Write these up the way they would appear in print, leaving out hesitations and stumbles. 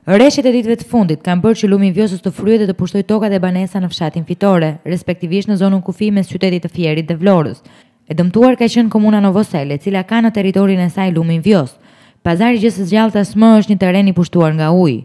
Rreshtet e ditëve të fundit kanë bërë që lumi i Vjosës të fryhet dhe të pushtojë tokat e banesa në fshatin Fitore, respektivisht në zonën kufi mes qytetit të Fierit dhe Vlorës. E dëmtuar ka qenë komuna Novosel, e cila ka në territorin e saj lumin Vjos. Pazari Gjës së Gjallë tashmë është një teren i pushtuar nga uji.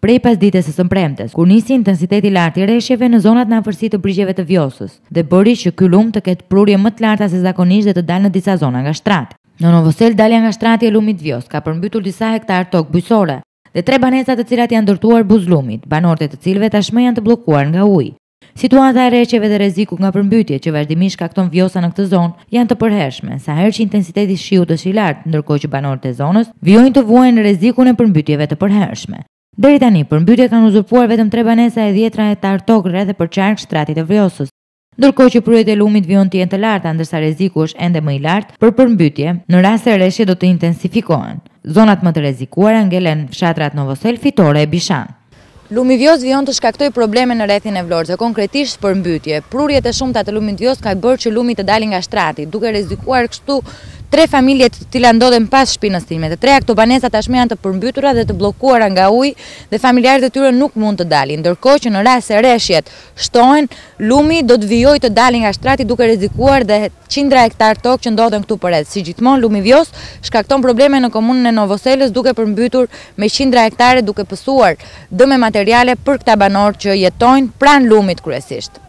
Prej pasdites së sëmpremtes, kur nisi intensiteti i lartë i rreshjeve në zonat në afërsi të brigjeve të Vjosës, dhe bëri që ky lum të ketë prurje më të larta se zakonisht dhe të dalë në disa zona nga shtrati. Në Novosel, dalja nga shtrati e lumit Vjos ka përmbytur disa hektar tokë bujqësore dhe 3 banesa të cilat janë ndërtuar buzëllumit, banorët e të cilëve tashmë janë të bllokuar nga uji. Situata e rreshjeve dhe rreziku nga përmbytje që vazhdimisht shkakton vjosa në këtë zonë janë të përhershme, sa herë që intensiteti i shiut është i lartë, ndërkohë që banorët e zonës vijojnë të vuajnë në rrezikun e përmbytjeve të përhershme. Deri tani, përmbytjet kanë uzurpuar vetëm 3 banesa e 10 hektar tokë rreth e përqark shtratit të Vjosës, ndërkohë që prurjet e lumit vijojnë të jenë të larta, ndërsa rreziku është ende më i lartë për përmbytje, në rast se rreshjet do të intensifikohen. Zonat më të rrezikuara ngelen fshatrat Novosel, Fitore e Bishan. Lumi Vjos vijon të shkaktoj probleme në rrethin e Vlorës, konkretisht përmbytje. Prurjet e shumta të lumit Vjos ka bërë që lumi të dalë nga shtrati, duke rrezikuar kështu 3 familje të cilat ndodhen pas shpinës time. Të 3 këto banesa tashmë janë të përmbytura dhe të bllokuara nga uji dhe familjarët e tyre nuk mund të dalin, ndërkohë që në rast se rreshjet shtohen, lumi do të vijojë të dalë nga shtrati duke rrezikuar dhe qindra hektar tokë që ndodhen këtu përreth. Si gjithmonë, lumi Vjos shkakton probleme në komunën e Novoselës duke përmbytur me qindra hektare, duke pësuar dëme materiale për këta banorë që jetojnë pranë lumit kryesisht.